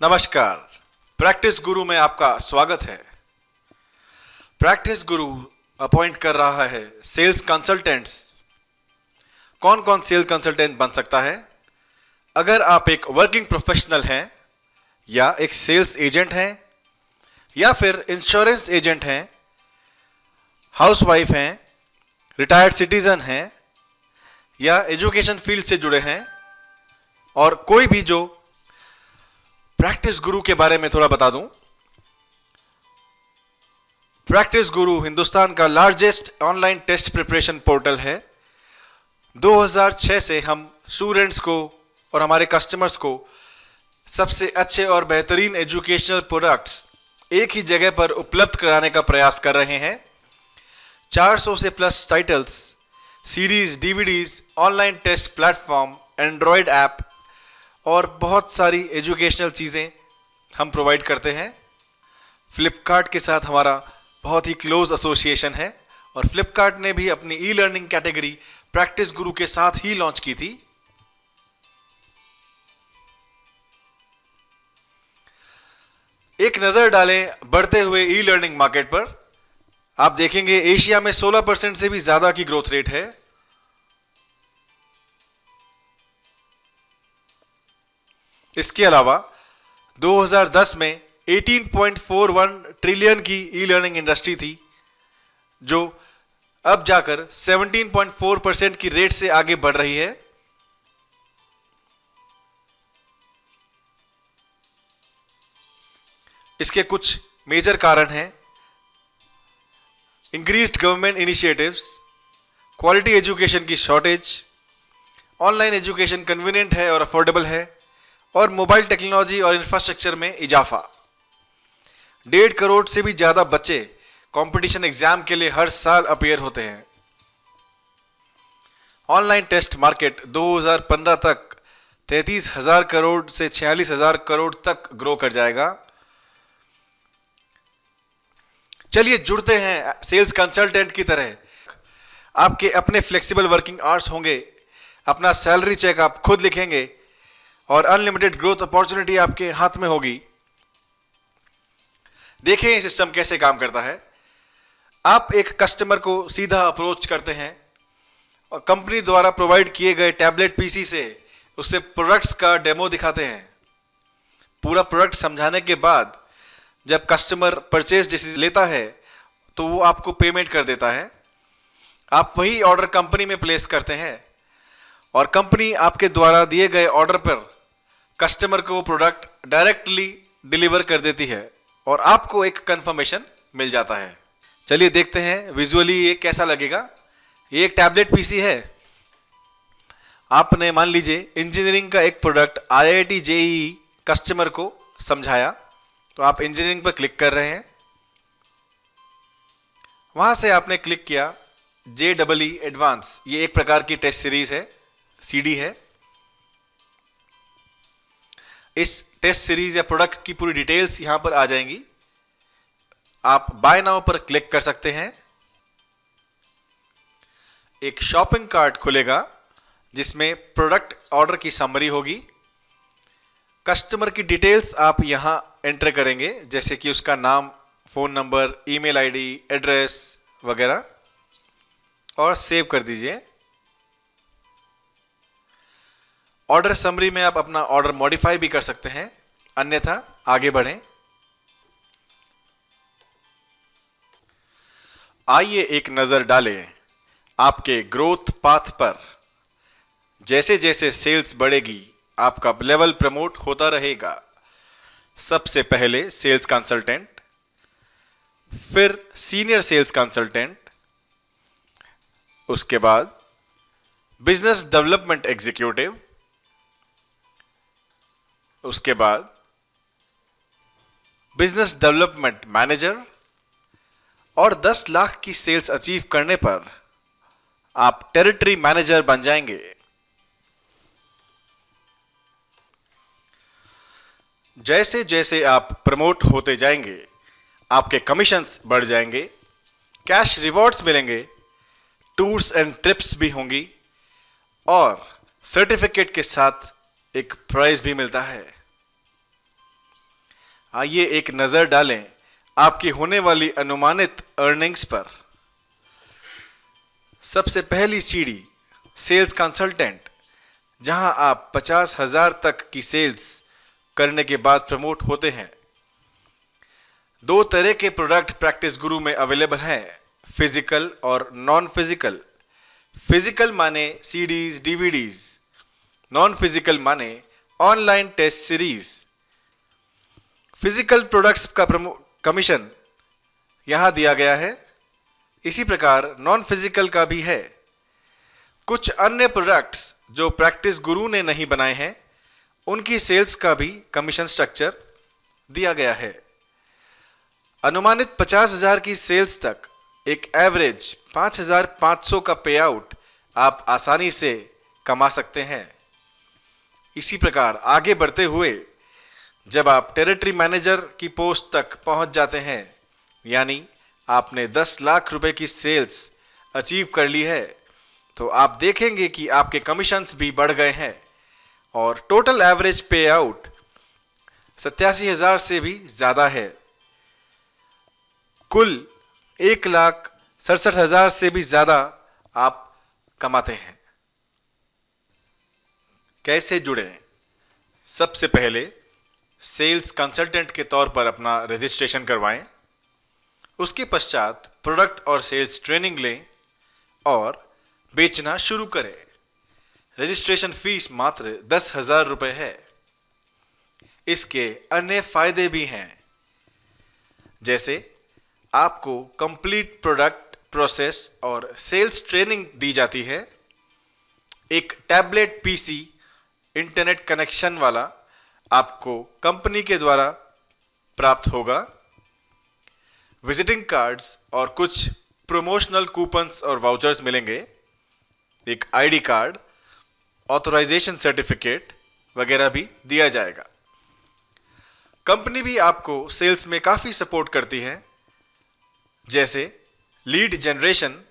नमस्कार। प्रैक्टिस गुरु में आपका स्वागत है। प्रैक्टिस गुरु अपॉइंट कर रहा है सेल्स कंसल्टेंट्स। कौन कौन सेल्स कंसल्टेंट बन सकता है? अगर आप एक वर्किंग प्रोफेशनल हैं या एक सेल्स एजेंट हैं या फिर इंश्योरेंस एजेंट हैं, हाउसवाइफ हैं, रिटायर्ड सिटीजन हैं या एजुकेशन फील्ड से जुड़े हैं, और कोई भी जो प्रैक्टिस गुरु के बारे में थोड़ा बता दूं। प्रैक्टिस गुरु हिंदुस्तान का largest online test preparation portal है। 2006 से हम स्टूडेंट्स को और हमारे कस्टमर्स को सबसे अच्छे और बेहतरीन एजुकेशनल प्रोडक्ट्स एक ही जगह पर उपलब्ध कराने का प्रयास कर रहे हैं। 400 से plus titles, CDs, DVDs, online test platform, Android app और बहुत सारी एजुकेशनल चीज़ें हम प्रोवाइड करते हैं। फ्लिपकार्ट के साथ हमारा बहुत ही क्लोज एसोसिएशन है और फ्लिपकार्ट ने भी अपनी ई लर्निंग कैटेगरी प्रैक्टिस गुरु के साथ ही लॉन्च की थी। एक नज़र डालें बढ़ते हुए ई लर्निंग मार्केट पर। आप देखेंगे एशिया में 16% से भी ज़्यादा की ग्रोथ रेट है। इसके अलावा 2010 में 18.41 ट्रिलियन की ई लर्निंग इंडस्ट्री थी, जो अब जाकर 17.4% की रेट से आगे बढ़ रही है। इसके कुछ मेजर कारण हैं: increased government initiatives, quality education की शॉर्टेज, ऑनलाइन एजुकेशन कन्वीनियंट है और अफोर्डेबल है, और मोबाइल टेक्नोलॉजी और इंफ्रास्ट्रक्चर में इजाफा। 1.5 करोड़ से भी ज़्यादा बच्चे कंपटीशन एग्जाम के लिए हर साल अपीयर होते हैं। ऑनलाइन टेस्ट मार्केट 2015 तक 33,000 करोड़ से 46,000 करोड़ तक ग्रो कर जाएगा। चलिए जुड़ते हैं सेल्स कंसल्टेंट की तरह। आपके अपने फ्लेक्सिबल वर्किंग आवर्स होंगे, अपना सैलरी चेक आप खुद लिखेंगे और अनलिमिटेड ग्रोथ अपॉर्चुनिटी आपके हाथ में होगी। देखें ये सिस्टम कैसे काम करता है। आप एक कस्टमर को सीधा अप्रोच करते हैं और कंपनी द्वारा प्रोवाइड किए गए टैबलेट पीसी से उससे प्रोडक्ट्स का डेमो दिखाते हैं। पूरा प्रोडक्ट समझाने के बाद जब कस्टमर परचेज डिसीजन लेता है तो वो आपको पेमेंट कर देता है। आप वही ऑर्डर कंपनी में प्लेस करते हैं और कंपनी आपके द्वारा दिए गए ऑर्डर पर कस्टमर को प्रोडक्ट डायरेक्टली डिलीवर कर देती है और आपको एक कंफर्मेशन मिल जाता है। चलिए देखते हैं विजुअली ये कैसा लगेगा। ये एक टैबलेट पीसी है। आपने मान लीजिए इंजीनियरिंग का एक प्रोडक्ट IIT JEE कस्टमर को समझाया, तो आप इंजीनियरिंग पर क्लिक कर रहे हैं। वहां से आपने क्लिक किया JEE एडवांस। ये एक प्रकार की टेस्ट सीरीज है, CD है। इस टेस्ट सीरीज या प्रोडक्ट की पूरी डिटेल्स यहां पर आ जाएंगी। आप बाय नाउ पर क्लिक कर सकते हैं। एक शॉपिंग कार्ट खुलेगा जिसमें प्रोडक्ट ऑर्डर की समरी होगी। कस्टमर की डिटेल्स आप यहां एंटर करेंगे, जैसे कि उसका नाम, phone number, email ID, address वगैरह, और सेव कर दीजिए। ऑर्डर समरी में आप अपना ऑर्डर मॉडिफाई भी कर सकते हैं, अन्यथा आगे बढ़ें। आइए एक नजर डालें आपके ग्रोथ पाथ पर। जैसे जैसे सेल्स बढ़ेगी आपका लेवल प्रमोट होता रहेगा। सबसे पहले सेल्स कंसल्टेंट, फिर सीनियर सेल्स कंसल्टेंट, उसके बाद बिजनेस डेवलपमेंट एग्जीक्यूटिव, उसके बाद बिजनेस डेवलपमेंट मैनेजर, और 10 लाख की सेल्स अचीव करने पर आप टेरिटरी मैनेजर बन जाएंगे। जैसे जैसे आप प्रमोट होते जाएंगे आपके कमीशंस बढ़ जाएंगे, कैश रिवॉर्ड्स मिलेंगे, टूर्स एंड ट्रिप्स भी होंगी और सर्टिफिकेट के साथ एक प्राइज भी मिलता है। आइए एक नज़र डालें आपकी होने वाली अनुमानित अर्निंग्स पर। सबसे पहली सीढ़ी सेल्स कंसल्टेंट, जहां आप 50,000 तक की सेल्स करने के बाद प्रमोट होते हैं। दो तरह के प्रोडक्ट प्रैक्टिस गुरु में अवेलेबल हैं, फिजिकल और नॉन फिजिकल। फिजिकल माने सीडीज डीवीडीज, नॉन फिजिकल माने online test series. Physical products का कमीशन यहां दिया गया है, इसी प्रकार नॉन फिजिकल का भी है। कुछ अन्य प्रोडक्ट्स जो प्रैक्टिस गुरु ने नहीं बनाए हैं, उनकी सेल्स का भी कमीशन स्ट्रक्चर दिया गया है। अनुमानित 50,000 की सेल्स तक एक एवरेज 5,500 का पे आउट आप आसानी से कमा सकते हैं। इसी प्रकार आगे बढ़ते हुए जब आप टेरिटरी मैनेजर की पोस्ट तक पहुंच जाते हैं, यानी आपने 10 लाख रुपए की सेल्स अचीव कर ली है, तो आप देखेंगे कि आपके कमीशंस भी बढ़ गए हैं और टोटल एवरेज पे आउट 87,000 से भी ज्यादा है। कुल 1,67,000 से भी ज्यादा आप कमाते हैं। कैसे जुड़ें? सबसे पहले सेल्स कंसल्टेंट के तौर पर अपना रजिस्ट्रेशन करवाएं। उसके पश्चात प्रोडक्ट और सेल्स ट्रेनिंग लें और बेचना शुरू करें। रजिस्ट्रेशन फीस मात्र 10,000 रुपये है। इसके अन्य फायदे भी हैं, जैसे आपको कंप्लीट प्रोडक्ट प्रोसेस और सेल्स ट्रेनिंग दी जाती है। एक टैबलेट पीसी इंटरनेट कनेक्शन वाला आपको कंपनी के द्वारा प्राप्त होगा। विजिटिंग कार्ड्स और कुछ प्रमोशनल कूपन्स और वाउचर्स मिलेंगे। एक आईडी कार्ड, ऑथराइजेशन सर्टिफिकेट वगैरह भी दिया जाएगा। कंपनी भी आपको सेल्स में काफी सपोर्ट करती है, जैसे lead generation,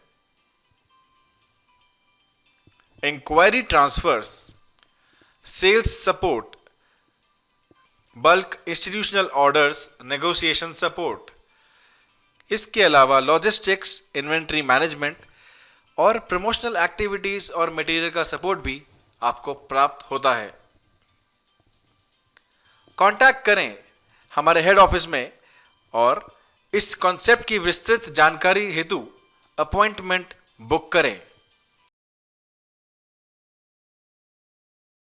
inquiry transfers, sales support, bulk institutional orders, negotiation support. इसके अलावा लॉजिस्टिक्स, इन्वेंट्री मैनेजमेंट और प्रमोशनल एक्टिविटीज और मटेरियल का सपोर्ट भी आपको प्राप्त होता है। कांटेक्ट करें हमारे हेड ऑफिस में और इस कॉन्सेप्ट की विस्तृत जानकारी हेतु अपॉइंटमेंट बुक करें।